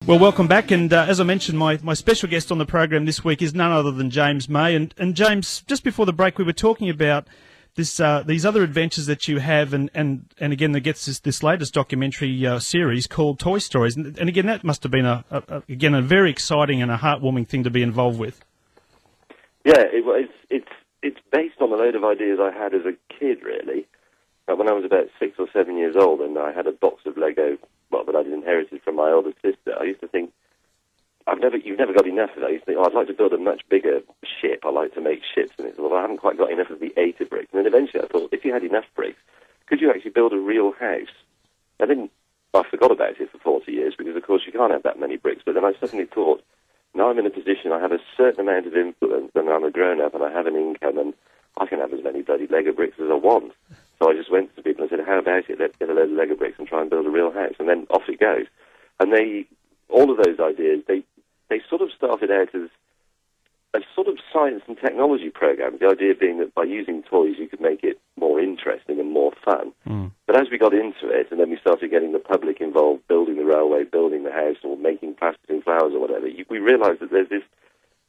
Well, welcome back, and as I mentioned, my special guest on the program this week is none other than James May. And James, just before the break, we were talking about this these other adventures that you have, and again, that gets this latest documentary series called Toy Stories. And again, that must have been a very exciting and a heartwarming thing to be involved with. Yeah, it's based on a load of ideas I had as a kid, really. When I was about 6 or 7 years old, and I had a box of Lego, that I'd inherited from my older sister, I used to think, you've never got enough of that. I used to think, I'd like to build a much bigger ship. I like to make ships. And it's, well, I haven't quite got enough of the 80 bricks. And then eventually I thought, if you had enough bricks, could you actually build a real house? And then I forgot about it for 40 years, because, of course, you can't have that many bricks. But then I suddenly thought, now I'm in a position, I have a certain amount of influence, and I'm a grown-up, and I have an income, and I can have as many bloody Lego bricks as I want. So I just went to people and said, how about it? Let's get a load of Lego bricks and try and build a real house. And then off it goes. And all of those ideas, they sort of started out as a sort of science and technology program, the idea being that by using toys you could make it more interesting and more fun. But as we got into it, and then we started getting the public involved, building the railway, building the house, or making plastic flowers or whatever, we realised that there's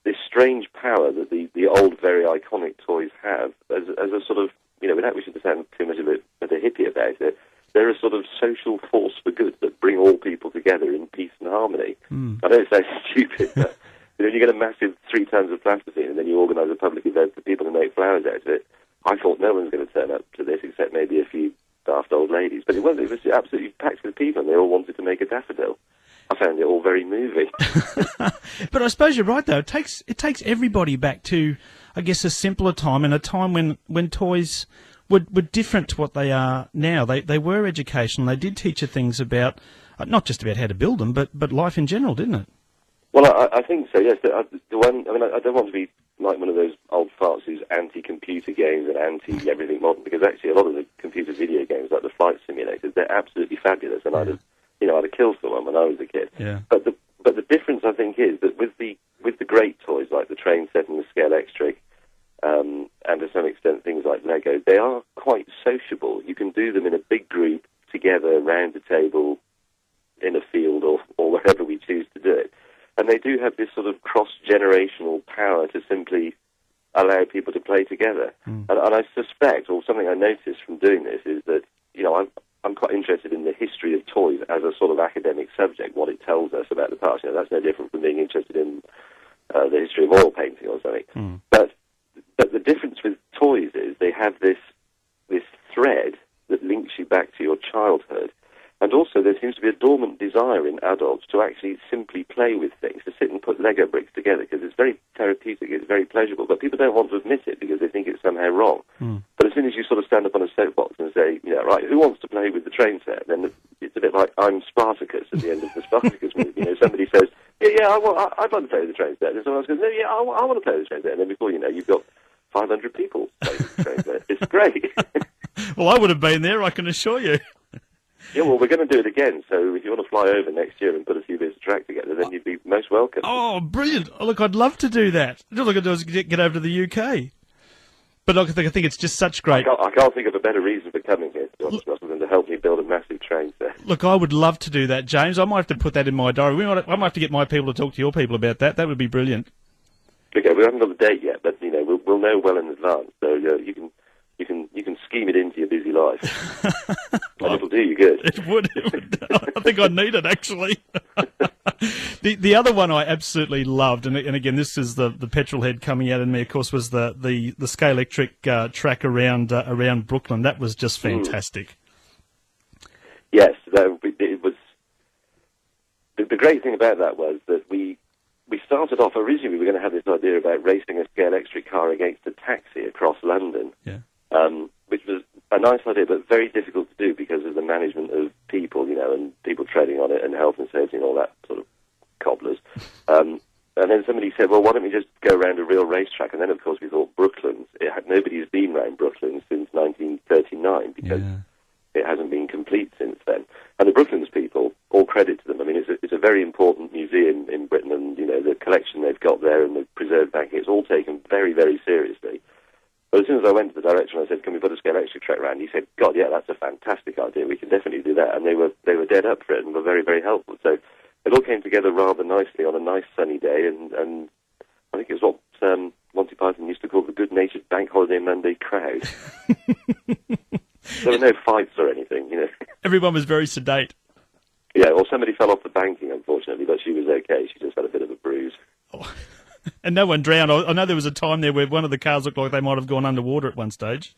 this strange power that the old, very iconic toys have as a sort of, without wishing to sound too much of a hippie about it, they're a sort of social force for good that bring all people together in peace and harmony. I know it sounds stupid, but you get a massive 3 tons of plasticine and then you organise a public event for people to make flowers out of it. I thought no one's going to turn up to this except maybe a few daft old ladies. But it wasn't. It was absolutely packed with people, and they all wanted to make a daffodil. I found it all very moving. But I suppose you're right, though. It takes everybody back to, I guess, a simpler time, and a time when toys were different to what they are now. They were educational. They did teach you things about, not just about how to build them, but life in general, didn't it? Well, I think so, yes. I don't want to be like one of those old farts who's anti-computer games and anti-everything modern, because actually a lot of the computer video games, like the flight simulators, they're absolutely fabulous, and I'd have killed someone when I was a kid. Yeah. But the difference, I think, is that with the great toys like the train set and the Scalextric, and to some extent things like Lego, they are quite sociable. You can do them in a big group together round a table in a field or wherever we choose to do it. And they do have this sort of cross-generational power to simply allow people to play together. And I suspect, or something I noticed from doing this, is that, I'm quite interested in the history of toys as a sort of academic subject, what it tells us about the past. That's no different from being interested in the history of oil painting or something. But the difference with toys is they have this thread that links you back to your childhood. And also there seems to be a dormant desire in adults to actually simply play with things, to sit and put Lego bricks together, because it's very therapeutic, it's very pleasurable, but people don't want to admit it because they think it's somehow wrong. But as soon as you sort of stand up on a soapbox and say, right, who wants to play with the train set? Then it's a bit like I'm Spartacus at the end of the Spartacus movie. Somebody says, I'd like to play with the train set. And someone else goes, no, I want to play with the train set. And then before you know, you've got 500 people playing with the train set. It's great. Well, I would have been there, I can assure you. Yeah, well, we're going to do it again, so if you want to fly over next year and put a few bits of track together, then you'd be most welcome. Oh, brilliant. Oh, look, I'd love to do that. All I could do is get over to the UK. But look, I think it's just such great... I can't think of a better reason for coming here, to be honest, Russell, than to help me build a massive train set. Look, I would love to do that, James. I might have to put that in my diary. I might have to get my people to talk to your people about that. That would be brilliant. Okay, we haven't got the date yet, but, we'll know well in advance, so you can scheme it into your busy life. And it'll do you good. It would. I think I need it, actually. The other one I absolutely loved, and again, this is the petrol head coming out in me, of course, was the Scalextric track around Brooklyn. That was just fantastic. Yes, it was. The great thing about that was that we started off, originally we were going to have this idea about racing a Scalextric car against a taxi across London. Yeah. Which was a nice idea, but very difficult to do because of the management of people, and people treading on it, and health and safety and all that sort of cobblers. And then somebody said, well, why don't we just go around a real racetrack? And then, of course, we thought Brooklands. Nobody's been around Brooklands since 1939 because it hasn't been complete since then. And the Brooklands people, all credit to them. I mean, it's a very important museum in Britain, and, the collection they've got there and the preserved banking, it's all taken very, very seriously. But as soon as I went to the director and I said, can we put a Scalextric track around? He said, God, yeah, that's a fantastic idea. We can definitely do that. And they were dead up for it and were very, very helpful. So it all came together rather nicely on a nice sunny day, and I think it was what Monty Python used to call the good-natured Bank Holiday Monday crowd. There were no fights or anything, you know. Everyone was very sedate. Yeah, well, somebody fell off the banking, unfortunately, but she was okay. She just had a bit of a bruise. Oh. And no one drowned. I know there was a time there where one of the cars looked like they might have gone underwater at one stage.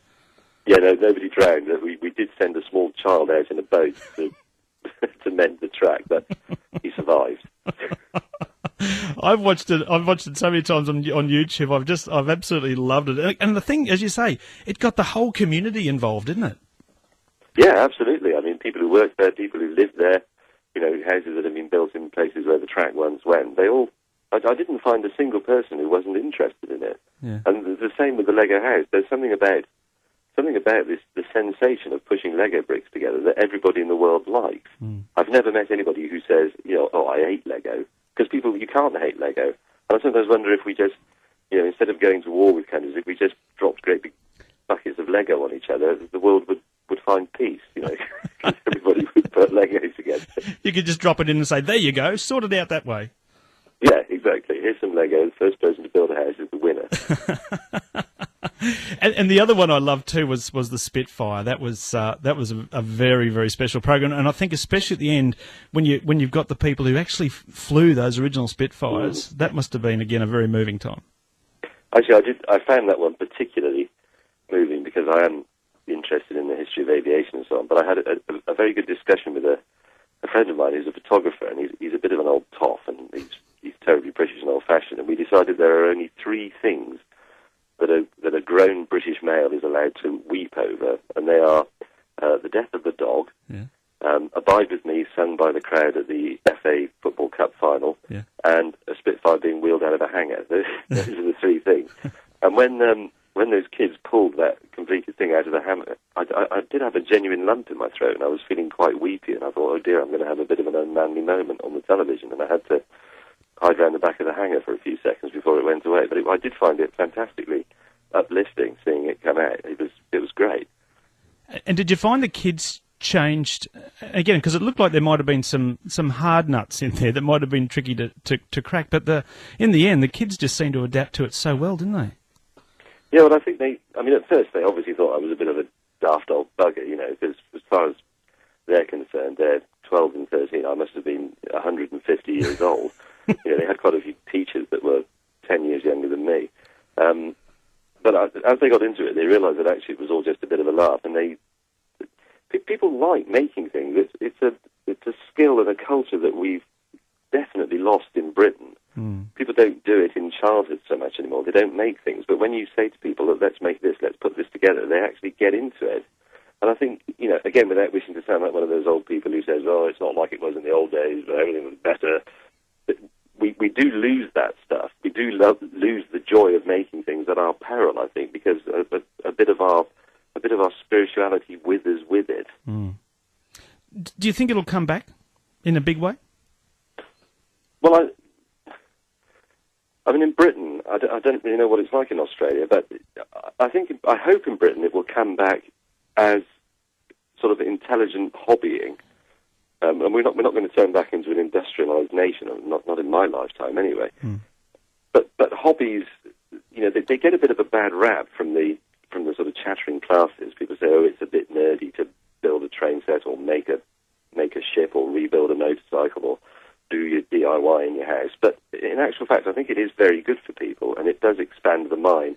Yeah, no, nobody drowned. We did send a small child out in a boat to to mend the track, but he survived. I've watched it so many times on YouTube. I've absolutely loved it. And the thing, as you say, it got the whole community involved, didn't it? Yeah, absolutely. I mean, people who work there, people who live there, you know, houses that have been built in places where the track once went, they all... I didn't find a single person who wasn't interested in it. Yeah. And the same with the Lego house. There's something about this, the sensation of pushing Lego bricks together that everybody in the world likes. Mm. I've never met anybody who says, you know, oh, I hate Lego. Because you can't hate Lego. And I sometimes wonder if we just, you know, instead of going to war with countries, if we just dropped great big buckets of Lego on each other, the world would find peace, you know. Everybody would put Lego together. You could just drop it in and say, there you go, sort it out that way. Yeah, exactly. Here's some Lego. The first person to build a house is the winner. And the other one I loved too was the Spitfire. That was a very, very special program, and I think especially at the end when you've got the people who actually flew those original Spitfires, that must have been again a very moving time. Actually, I found that one particularly moving because I am interested in the history of aviation and so on. But I had a very good discussion with a friend of mine who's a photographer, and he's a bit of an old toff, and he's terribly British and old-fashioned. And we decided there are only three things that a grown British male is allowed to weep over, and they are the death of the dog, yeah. Abide With Me, sung by the crowd at the FA Football Cup final, yeah. and a Spitfire being wheeled out of a hangar. Those are the three things. And when those kids pulled that completed thing out of the hammer, I did have a genuine lump in my throat, and I was feeling quite weepy, and I thought, oh dear, I'm going to have a bit of an unmanly moment on the television, and I had to hide around the back of the hangar for a few seconds before it went away. But I did find it fantastically uplifting seeing it come out. It was great. And did you find the kids changed again? Because it looked like there might have been some hard nuts in there that might have been tricky to crack. But in the end, the kids just seemed to adapt to it so well, didn't they? Yeah, well, I think at first they obviously thought I was a bit of a daft old bugger, you know, because as far as they're concerned, they're 12 and 13. I must have been 150 years old. You know, they had quite a few teachers that were 10 years younger than me. But as they got into it, they realised that actually it was all just a bit of a laugh, and people like making things. It's a skill and a culture that we've definitely lost in Britain. Mm. People don't do it in childhood so much anymore. They don't make things. But when you say to people, look, let's make this, let's put this together, they actually get into it. And I think, you know, again, without wishing to sound like one of those old people who says, oh, it's not like it was in the old days, but everything was better. We do lose that stuff. We do lose the joy of making things at our peril, I think, because a bit of our spirituality withers with it. Mm. Do you think it'll come back in a big way? Well, I mean, in Britain, I don't really know what it's like in Australia, but I hope in Britain it will come back as sort of intelligent hobbying. And we're not going to turn back into an industrialised nation, not in my lifetime anyway. Mm. But hobbies, you know, they get a bit of a bad rap from the sort of chattering classes. People say, oh, it's a bit nerdy to build a train set or make a ship or rebuild a motorcycle or do your DIY in your house. But in actual fact, I think it is very good for people, and it does expand the mind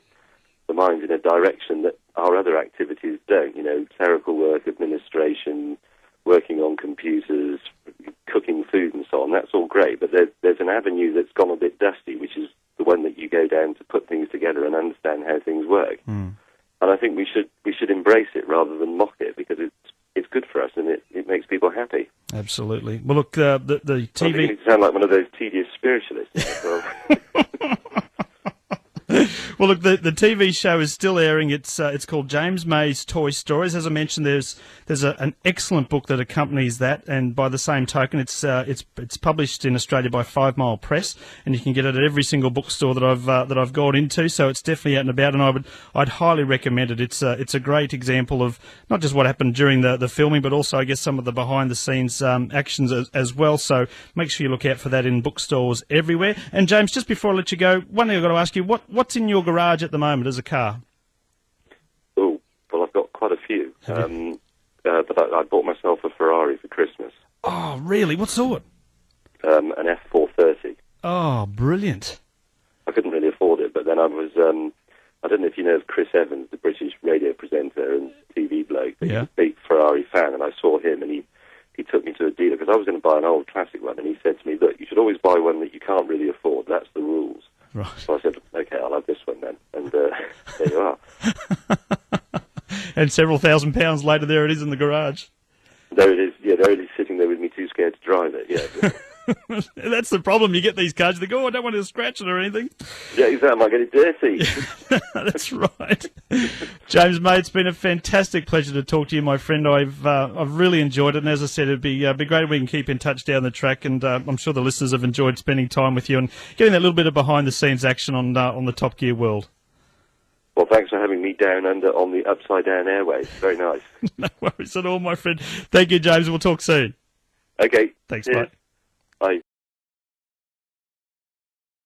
in a direction that our other activities don't. You know, clerical work, administration, working on computers, cooking food and so on, that's all great, but there's an avenue that's gone a bit dusty, which is the one that you go down to put things together and understand how things work. Mm. And I think we should embrace it rather than mock it, because it's good for us and it makes people happy. Absolutely. Well, look, the TV... I think you sound like one of those tedious spiritualists. Well, look, the TV show is still airing. It's called James May's Toy Stories. As I mentioned, there's an excellent book that accompanies that, and by the same token, it's published in Australia by 5 Mile Press, and you can get it at every single bookstore that I've gone into. So it's definitely out and about, and I'd highly recommend it. It's a great example of not just what happened during the filming, but also I guess some of the behind the scenes actions as well. So make sure you look out for that in bookstores everywhere. And James, just before I let you go, one thing I've got to ask you, what's in your garage at the moment as a car? Oh, well, I've got quite a few. But I bought myself a Ferrari for Christmas. Oh, really? What sort? An F430. Oh, brilliant. I couldn't really afford it, but then I was, I don't know if you know of Chris Evans, the British radio presenter and TV bloke, but he's a big Ferrari fan, and I saw him, and he took me to a dealer, because I was going to buy an old classic one, and he said to me, look, you should always buy one that you can't really afford. That's the rules. Right. So I said, okay, I'll have this one then. And there you are. And several £1,000s later, there it is in the garage. There it is. Yeah, there it is, sitting there with me too scared to drive it. Yeah. That's the problem. You get these cars, you think, oh, I don't want to scratch it or anything. Yeah, exactly. I might get it dirty. That's right. James May, it's been a fantastic pleasure to talk to you, my friend. I've really enjoyed it, and as I said, it'd be great if we can keep in touch down the track, and I'm sure the listeners have enjoyed spending time with you and getting that little bit of behind-the-scenes action on the Top Gear world. Well, thanks for having me down under on the upside-down airways. Very nice. No worries at all, my friend. Thank you, James. We'll talk soon. Okay. Thanks, Cheers. mate. Bye.